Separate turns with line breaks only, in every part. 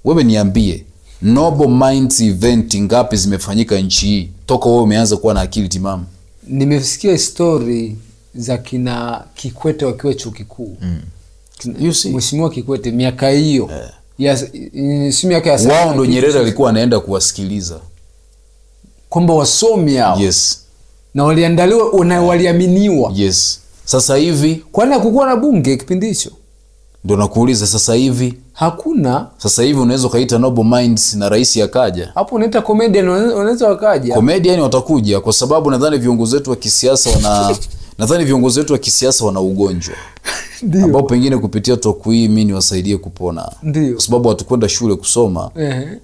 Wewe niambie, Noble Minds event ngapi zimefanyika nchi hii toka wewe umeanza kuwa na akili timamu?
Nimesikia story za kina Kikwete wakiwa chuo kikuu. Mheshimiwa Kikwete miaka hiyo. Si miaka ya sasa.
Wao ndo Nyerere alikuwa anaenda kuwasikiliza.
Kwamba wasomi hao.
Yes.
Na waliandaliwa na waliaminiwa.
Yes. Sasa hivi
kwani hakukuwa na bunge kipindi hicho?
Ndio nakuuliza sasa hivi.
Hakuna.
Sasa hivi unaweza kaita Noble Minds na rais akaja.
Hapo unaita comedian unaweza wakaja.
Comedian watakuja kwa sababu nadhani viongozi wetu wa kisiasa wana ugonjwa.
Ndio.
Ambao pengine kupitia talk hii mimi niwasaidie kupona.
Ndio.
Kwa sababu hatukwenda shule kusoma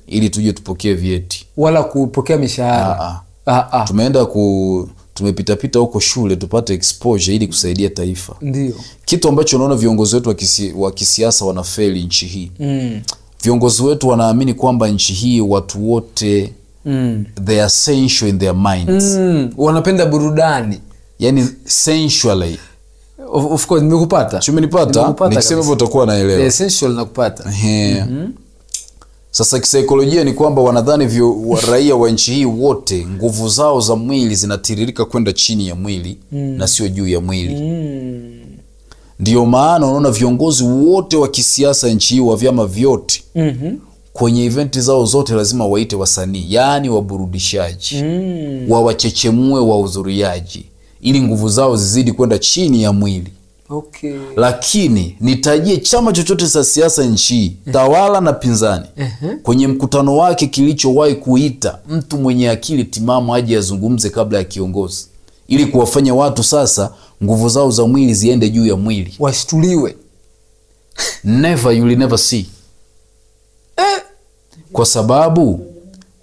ili tuje tupokee vyeti
wala kupokea mishahara.
Tumeenda tumepita huko shule tupate exposure ili kusaidia taifa.
Ndio.
Kitu ambacho naona viongozi wetu wa kisiasa wanafeli nchi hii. Viongozi wetu wanaamini kwamba nchi hii watu wote they are sensual in their minds.
Wanapenda burudani.
Yani sensually.
Of course nimekupata.
Umenipata? Nikisema hivyo utakuwa naelewa.
Essential nakupata.
Sasa kisaikolojia ni kwamba wanadhani raia wa nchi hii wote nguvu zao za mwili zinatiririka kwenda chini ya mwili na sio juu ya mwili. Ndio maana unaona viongozi wote wa kisiasa nchi hii wa vyama vyote kwenye eventi zao zote lazima waite wasanii, yani waburudishaji, wawachechemue wahudhuriaji ili nguvu zao zizidi kwenda chini ya mwili.
Okay.
Lakini nitajie chama chochote cha siasa nchi tawala na pinzani kwenye mkutano wake kilichowahi kuita mtu mwenye akili timamu aje azungumze kabla ya kiongozi ili kuwafanya watu sasa nguvu zao za mwili ziende juu ya mwili,
washtuliwe.
Never, you will never see. Kwa sababu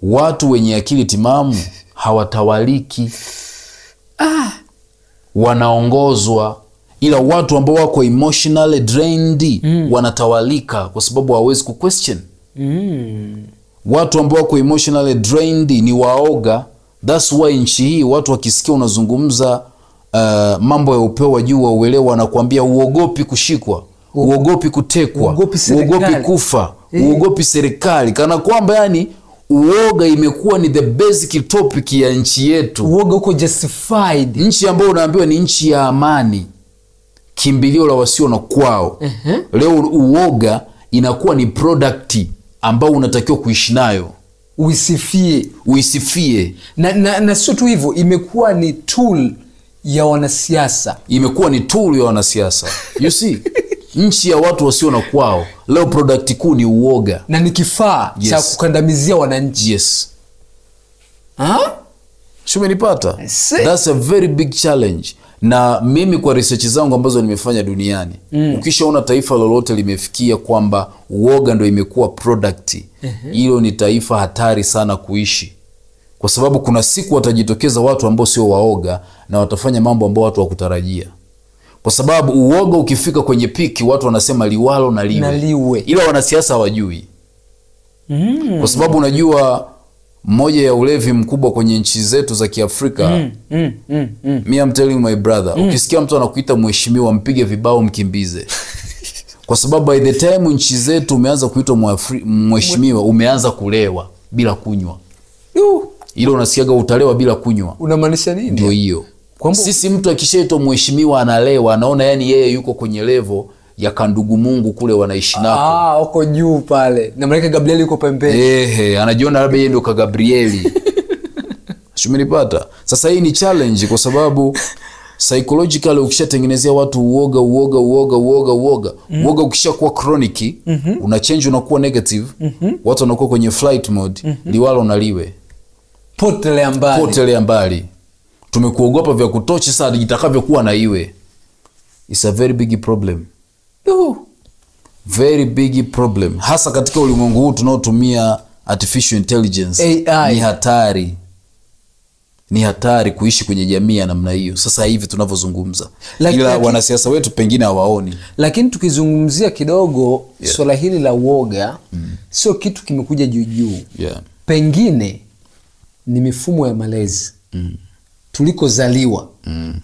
watu wenye akili timamu hawatawaliki, wanaongozwa. Ila watu ambao wako emotionally drained wanatawalika kwa sababu hawawezi kuquestion. Watu ambao wako emotionally drained ni waoga. That's why nchi hii watu wakisikia unazungumza mambo ya upeo wa juu wa uelewa wanakuambia uogopi kushikwa, uogopi kutekwa, uogopi kufa, uogopi serikali. Kana kwamba yani uoga imekuwa ni the basic topic ya nchi yetu.
Uoga uko justified.
Nchi ambayo unaambiwa ni nchi ya amani, kimbilio la wasio na kwao. Leo uoga inakuwa ni product ambao unatakiwa kuishi nayo, uisifie.
Na sio tu hivyo, imekuwa ni tool ya wanasiasa. You see? Nchi ya watu wasio na kwao leo product kuu ni uoga na ni kifaa cha kukandamizia wananchi.
Yes. Shumenipata? That's a very big challenge. Na mimi kwa research zangu ambazo nimefanya duniani, ukishaona taifa lolote limefikia kwamba uoga ndio imekuwa product, hilo ni taifa hatari sana kuishi. Kwa sababu kuna siku watajitokeza watu ambao sio waoga na watafanya mambo ambao watu hawakutarajia. Kwa sababu uoga ukifika kwenye piki watu wanasema liwalo na liwe. Ila wanasiasa hawajui. Kwa sababu unajua moja ya ulevi mkubwa kwenye nchi zetu za Kiafrika, me I'm telling my brother, ukisikia mtu anakuita mheshimiwa mpige vibao mkimbize. Kwa sababu by the time nchi zetu umeanza kuitwa mheshimiwa umeanza kulewa bila kunywa. Ile unasikiaga utalewa bila kunywa.
Unamaanisha nini?
Ndio hiyo. Sisi mtu akishaitwa mheshimiwa analewa, anaona yani yeye yuko kwenye level ya kandugu Mungu kule wanaishi nako.
Uko juu pale. Na malaika Gabrieli yuko pembeni.
Anajiona labda yeye ndio ka Gabrieli. Shumenipata? Sasa hii ni challenge kwa sababu psychologically ukishatengenezea watu uoga. Uoga ukishakuwa chronic, una change unakuwa negative, watu wanakuwa kwenye flight mode, liwalo na liwe. Potelea mbali. Tumekuogopa vya kutosha sasa jitakavyokuwa na iwe. It's a very big problem. Very big problem. Hasa katika ulimwengu huu tunaotumia artificial intelligence.
AI.
Ni hatari kuishi kwenye jamii ya namna hiyo. Sasa hivi tunavyozungumza. Ila wanasiasa wetu pengine hawaoni.
Lakini tukizungumzia kidogo swala hili la uoga, sio kitu kimekuja juu. Pengine ni mifumo ya malezi. tulikozaliwa.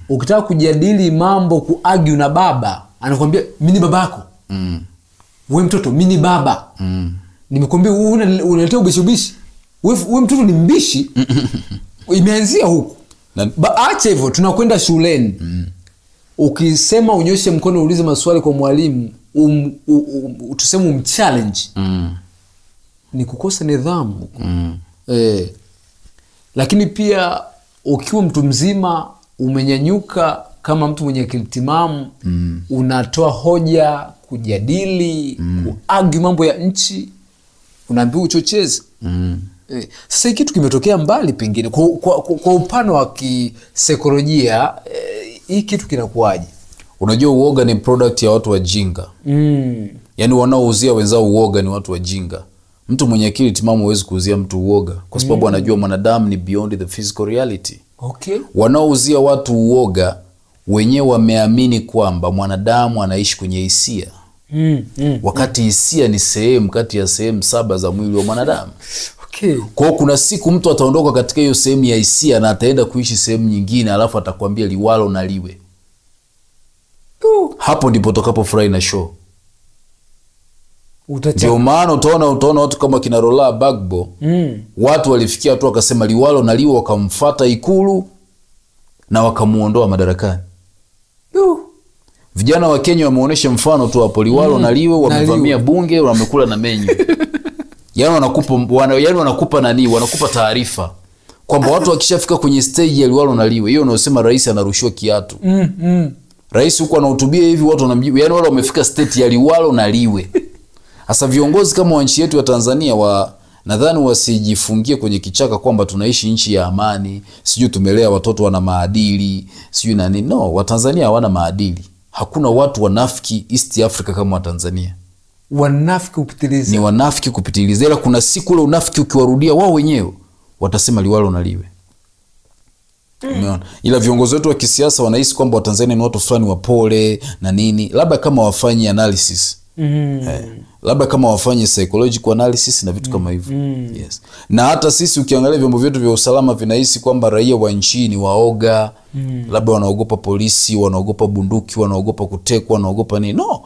Ukitaka kujadili mambo kuargue na baba, anakuambia mimi ni babako. We mtoto mimi ni baba. Nimekwambia unaletea ubishi. We mtoto ni mbishi. Imeanzia huku. Acha hivyo, tunakwenda shuleni. Ukisema unyoshe mkono uulize maswali kwa mwalimu, tuseme umchallenge. Ni kukosa nidhamu. Lakini pia ukiwa mtu mzima umenyanyuka kama mtu mwenye akili timamu, unatoa hoja, kujadili, kuargue mambo ya nchi, unaambiwa uchochezi. Sasa hiki kitu kimetokea mbali pengine kwa upano wa kisaikolojia, hii kitu kinakuaje?
Unajua uoga ni product ya watu wajinga. Yaani wanaouzia wenzao uoga ni watu wajinga. Mtu mwenye akili timamu hawezi kuuzia mtu uoga kwa sababu anajua mwanadamu ni beyond the physical reality.
Okay.
Wanaouzia watu uoga wenyewe wameamini kwamba mwanadamu anaishi kwenye hisia. Wakati hisia ni sehemu kati ya sehemu 7 za mwili wa mwanadamu.
Okay.
Kwa kuna siku mtu ataondoka katika hiyo sehemu ya hisia na ataenda kuishi sehemu nyingine, alafu atakwambia liwalo na liwe. Hapo ndipo utakapofurahi na show. Ndio maana utaona watu kama kina Rola Bagbo, watu walifikia tu wakasema liwalo na liwe, wakamfuata Ikulu na wakamuondoa madarakani. Vijana wa Kenya wameonyesha mfano tu hapo, liwalo na liwe, wamevamia bunge, wamekula na menyu. Yaani wanakupa nani? Wanakupa taarifa kwamba watu wakishafika kwenye stage ya liwalo na liwe, hiyo unaosema rais anarushiwa kiatu. Rais huko anahutubia hivi, watu wanamjibu, yaani wale wamefika state ya liwalo na liwe. Sasa viongozi kama wa nchi yetu ya Tanzania nadhani wasijifungie kwenye kichaka kwamba tunaishi nchi ya amani, sijui tumelea watoto wana maadili, sijui nani. No, Watanzania hawana maadili. Hakuna watu wanafiki East Africa kama Watanzania.
Wanafiki kupitiliza.
Ni wanafiki kupitiliza. Ila kuna siku ule unafiki ukiwarudia wao wenyewe watasema liwalo na liwe. Umeona? Ila viongozi wetu wa kisiasa wanahisi kwamba Watanzania ni watu fulani wapole na nini. Labda kama wafanye analysis. Labda kama wafanye psychological analysis na vitu kama hivyo. Yes. Na hata sisi ukiangalia vyombo vyetu vya usalama vinahisi kwamba raia wa nchi ni waoga. Labda wanaogopa polisi, wanaogopa bunduki, wanaogopa kutekwa, wanaogopa nini. No.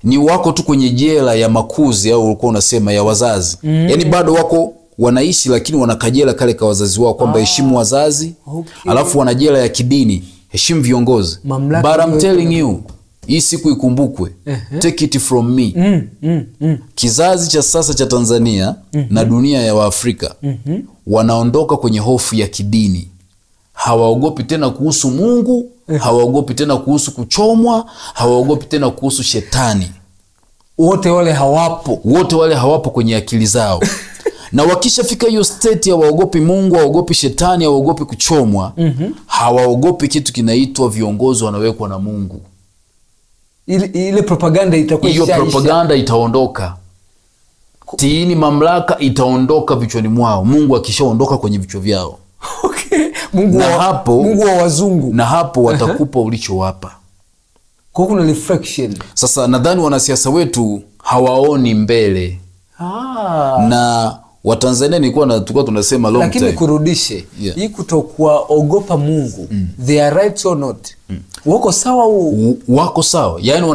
Ni wako tu kwenye jela ya makuzi au ulikuwa unasema ya wazazi. Yaani bado wako wanaishi lakini wanakajela kale kwa wazazi wao kwamba heshimu wazazi. Okay. Alafu wana jela ya kidini, heshimu viongozi. But I'm telling you, hii siku ikumbukwe. Take it from me. Kizazi cha sasa cha Tanzania na dunia ya Waafrika wanaondoka kwenye hofu ya kidini. Hawaogopi tena kuhusu Mungu, hawaogopi tena kuhusu kuchomwa, hawaogopi tena kuhusu shetani.
Wote wale hawapo kwenye akili zao. Na wakishafika hiyo state ya waogopi Mungu, hawaogopi shetani, hawaogopi kuchomwa, hawaogopi kitu kinaitwa viongozi wanawekwa na Mungu. Ile propaganda itakuwa
hiyo propaganda itaondoka. Tiini mamlaka itaondoka vichwani mwao. Mungu akishaondoka kwenye vichwa vyao.
Okay. Mungu wa wazungu.
Na hapo watakupa ulichowapa.
Kwa kuna reflection.
Sasa nadhani wanasiasa wetu hawaoni mbele. Na Watanzania tulikuwa tunasema long time.
Lakini kurudishe, hii kutokuwa ogopa Mungu, they are right or not? Wako sawa
wako sawa. Yaani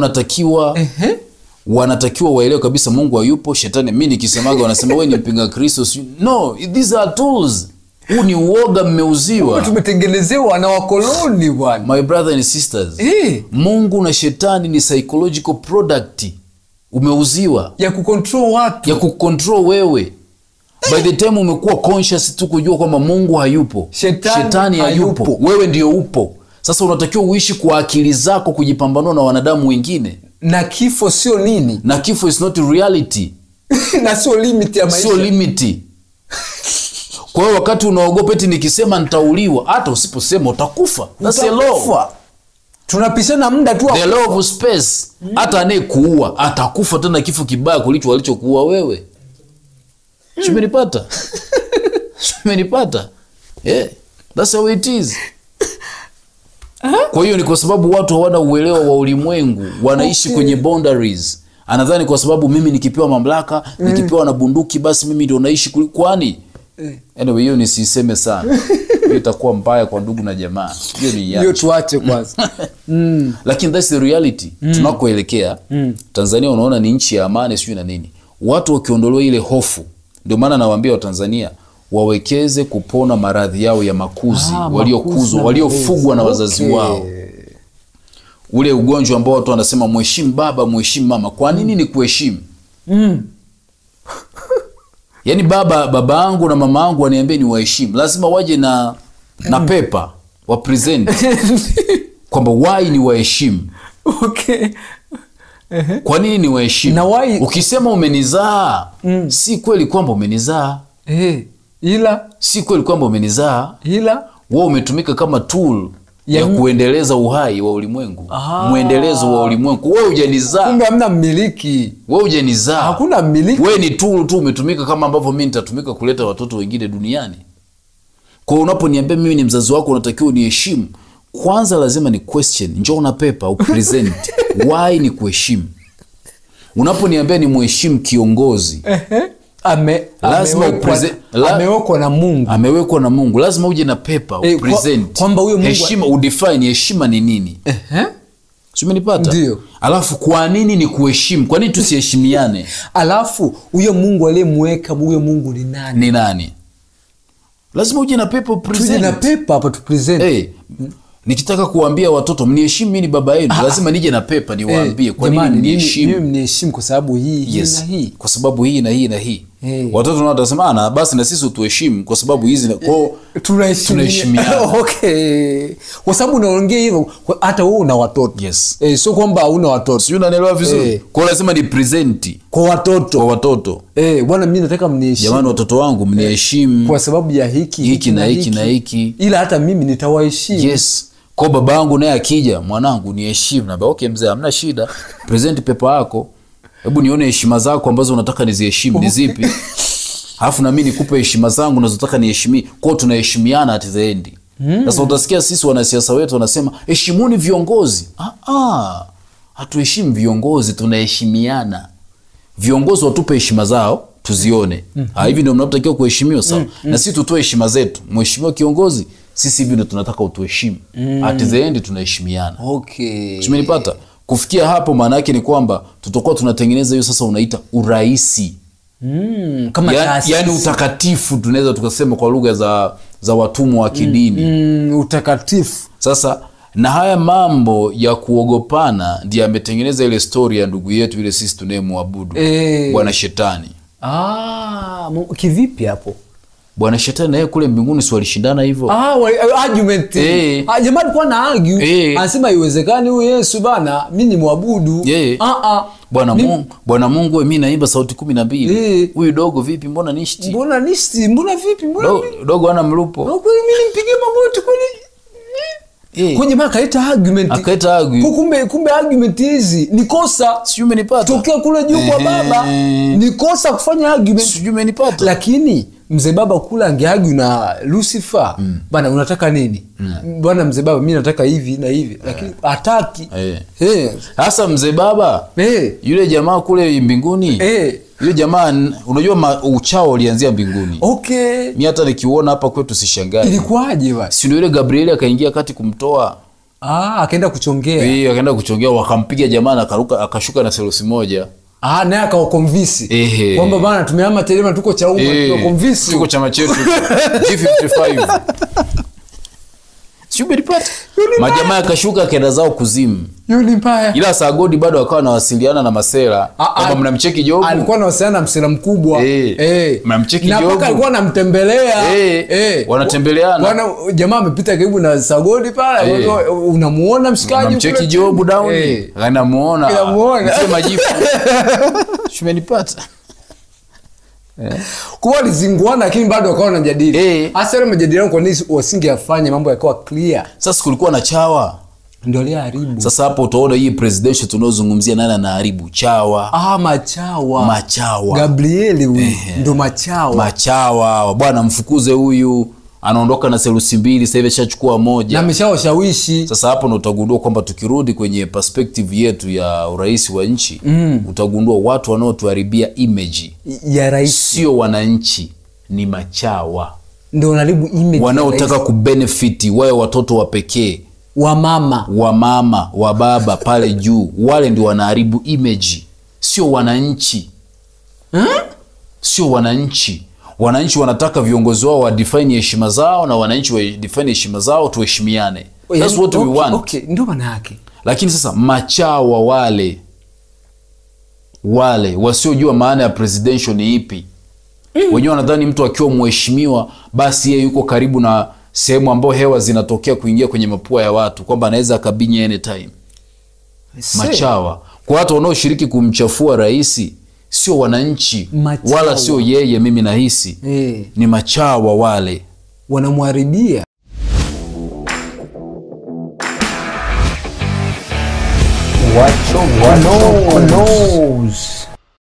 wanatakiwa waelewe kabisa Mungu hayupo, shetani. Mimi nikisemaga wanasema wewe ni mpinga Kristo. No, these are tools. Huu ni uoga mmeuziwa.
Tumetengenezewa na wakoloni bwana.
My brother and sisters. Mungu na shetani ni psychological product. Umeuziwa.
Ya kucontrol watu.
Ya kucontrol wewe. By the time umekuwa conscious tu kujua kwamba Mungu hayupo, shetani hayupo, wewe ndio upo. Sasa unatakiwa uishi kwa akili zako kujipambanua na wanadamu wengine.
Na kifo sio nini?
Na kifo is not reality.
Na sio limit ya maisha.
Sio limit. Kwa hiyo wakati unaogopa eti nikisema nitauliwa, hata usiposema utakufa. That's a law.
Tunapishana muda tu.
The law of space. Hata anayekuua atakufa tena kifo kibaya kuliko alichokuua wewe. Umenipata? Umenipata? Yeah. That's how it is. Kwa hiyo ni kwa sababu watu hawana uelewa wa ulimwengu, wanaishi kwenye boundaries. Anadhani kwa sababu mimi nikipewa mamlaka, nikipewa na bunduki basi mimi ndio naishi. Kwani Anyway, hiyo nisiseme sana. Hiyo itakuwa mbaya kwa ndugu na jamaa.
Hiyo tuache kwanza.
Lakini that's the reality. Tunakoelekea. Tanzania unaona ni nchi ya amani sio na nini. Watu wakiondolewa ile hofu. Ndio maana nawaambia Watanzania wawekeze kupona maradhi yao ya makuzi, waliokuzwa, waliofugwa na wazazi wao. Ule ugonjwa ambao watu wanasema mheshimu baba, mheshimu mama. Kwa nini ni kuheshimu? Yaani baba yangu na mama yangu waniambia ni waheshimu. Lazima waje na pepa wa present kwamba why ni waheshimu.
Okay.
Kwa nini ni waheshimu? Ukisema umenizaa, si kweli kwamba umenizaa.
Ila
si kweli kwamba umenizaa.
Ila
wewe umetumika kama tool ya kuendeleza uhai wa ulimwengu. Muendelezo wa ulimwengu. Wewe hujanizaa.
Kumbe hamna mmiliki.
Wewe hujanizaa.
Hakuna mmiliki.
Wewe ni tool tu, umetumika kama ambavyo mimi nitatumika kuleta watoto wengine duniani. Kwa unaponiambia mimi ni mzazi wako unatakiwa uniheshimu, kwanza lazima ni question, njoo na paper upresent. Why ni kuheshimu? Unaponiambia ni muheshimu kiongozi,
amewekwa na Mungu.
Amewekwa na Mungu. Lazima uje na paper upresent.
Kwamba huyo Mungu
heshima udefine heshima ni nini? Umenipata?
Ndio.
Alafu kwa nini ni kuheshimu? Kwa nini tusiheshimiane?
Alafu huyo Mungu aliyemweka huyo Mungu ni nani?
Ni nani? Lazima uje na paper present.
Tuje na paper hapa tu present.
Nikitaka kuambia watoto mniheshimu mimi ni baba yenu, lazima nije na paper niwaambie kwa nini mniheshimu.
Mimi mniheshimu kwa sababu hii na hii.
Kwa sababu hii na hii na hii. Watoto nao watasema na basi na sisi tuheshimu kwa sababu hizi kwa tunaheshimiana.
Okay. Kwa sababu unaongea hivyo hata wewe una watoto.
Yes.
Sio kwamba huna watoto.
Sio, unanielewa vizuri? Kwa lazima ni present
kwa watoto.
Kwa watoto.
Bwana mimi nataka mniheshimu.
Jamani watoto wangu mniheshimu.
Kwa sababu ya hiki
na hiki na hiki.
Ila hata mimi nitawaheshimu.
Yes. Kwa babangu naye akija, mwanangu niheshimu. Na okay mzee, hamna shida. Present paper yako. Hebu nione heshima zako ambazo unataka niziheshimu ni zipi? Alafu na mimi nikupe heshima zangu unazotaka niheshimie. Kwa tunaheshimiana at the end. Sasa utasikia sisi wanasiasa wetu wanasema heshimuni viongozi. Hatuheshimu viongozi, tunaheshimiana. Viongozi watupe heshima zao tuzione. Hivi ndio mnapotakiwa kuheshimiwa sawa. Na sisi tutoe heshima zetu. Mheshimiwa kiongozi, sisi hivi ndio tunataka utuheshimu. At the end tunaheshimiana.
Okay.
Umenipata? Kufikia hapo maana yake ni kwamba tutakuwa tunatengeneza hiyo sasa unaita uraisi.
Kama
yani utakatifu tunaweza tukasema kwa lugha za watumwa wa kidini.
Utakatifu.
Sasa na haya mambo ya kuogopana ndiyo ametengeneza ile story ya ndugu yetu ile sisi tunayemwabudu Bwana Shetani.
Kivipi hapo?
Bwana Shetani naye kule mbinguni si walishindana hivyo.
Argument. Jamaa alikuwa na argue. Anasema haiwezekani huyu Yesu bana, mimi ni muabudu.
Bwana Mungu mimi naimba sauti 12. Huyu dogo vipi? Mbona nishti?
Mbona vipi?
Dogo ana mlupo.
Kwani mimi nipige magoti kwani? Kwenye maka kaita argument.
Akaita argue.
Kumbe argument hizi ni kosa.
Sijui umenipata.
Tokea kule juu kwa baba. Ni kosa kufanya argument.
Sijui umenipata.
Lakini mzee baba kula angeargue na Lucifer. Bana unataka nini? Bwana mzee baba mimi nataka hivi na hivi. Lakini hataki.
Sasa mzee baba yule jamaa kule mbinguni. Yule jamaa unajua uchao ulianzia mbinguni.
Okay.
Mimi hata nikiuona hapa kwetu sishangai.
Ilikuwaje basi?
Si ndio ile Gabriel akaingia kati kumtoa.
Akaenda kuchongea.
Akaenda kuchongea wakampiga jamaa na akaruka akashuka na selusi moja.
Naye akawakonvince. Kwamba bana tumehama Telema tuko cha umma tunakonvince.
Tuko chama chetu G55. Sio beripata. Majamaa akashuka akaenda zao kuzimu.
Yule mbaya.
Ila Sagodi bado akawa anawasiliana na Masela. Kama mnamcheki Jobu.
Alikuwa anawasiliana na Msela mkubwa.
Mnamcheki Jobu.
Na mpaka alikuwa anamtembelea.
Wanatembeleana.
Bwana jamaa amepita karibu na Sagodi pale. Unamuona mshikaji.
Mnamcheki Jobu down. Anamuona. Mzee majifu. Shumenipata.
Kwa lizinguana lakini bado wakawa wanajadili. Hasa ile majadiliano kwa nini wasingeyafanya mambo yakawa clear.
Sasa kulikuwa na chawa.
Ndio aliharibu.
Sasa hapo utaona hii presidential tunazungumzia nani anaharibu chawa. Machawa.
Gabriel huyu ndo
machawa. Bwana mfukuze huyu. Anaondoka na selusi 2 sasa hivi ashachukua moja.
Na ameshawashawishi.
Sasa hapo ndo utagundua kwamba tukirudi kwenye perspective yetu ya urais wa nchi, utagundua watu wanaotuharibia image
ya rais
sio wananchi. ni machawa.
Ndio wanaharibu image
Wanaotaka kubenefit wao watoto wa pekee,
wa mama,
wa baba pale juu. Wale ndio wanaharibu image, sio wananchi. Sio wananchi. Wananchi wanataka viongozi wao wa define heshima zao, na wananchi wa define heshima zao, tuheshimiane. That's what we want.
Okay, ndio maana yake.
Lakini sasa machawa wale wasiojua maana ya presidential ni ipi. Wenyewe wanadhani mtu akiwa mheshimiwa basi yeye yuko karibu na sehemu ambayo hewa zinatokea kuingia kwenye mapua ya watu, kwamba anaweza akabinya anytime. Machawa. Kwa watu wanaoshiriki kumchafua rais sio wananchi, wala sio yeye, mimi nahisi ni machawa wale.
Wanamharibia. Wacho knows.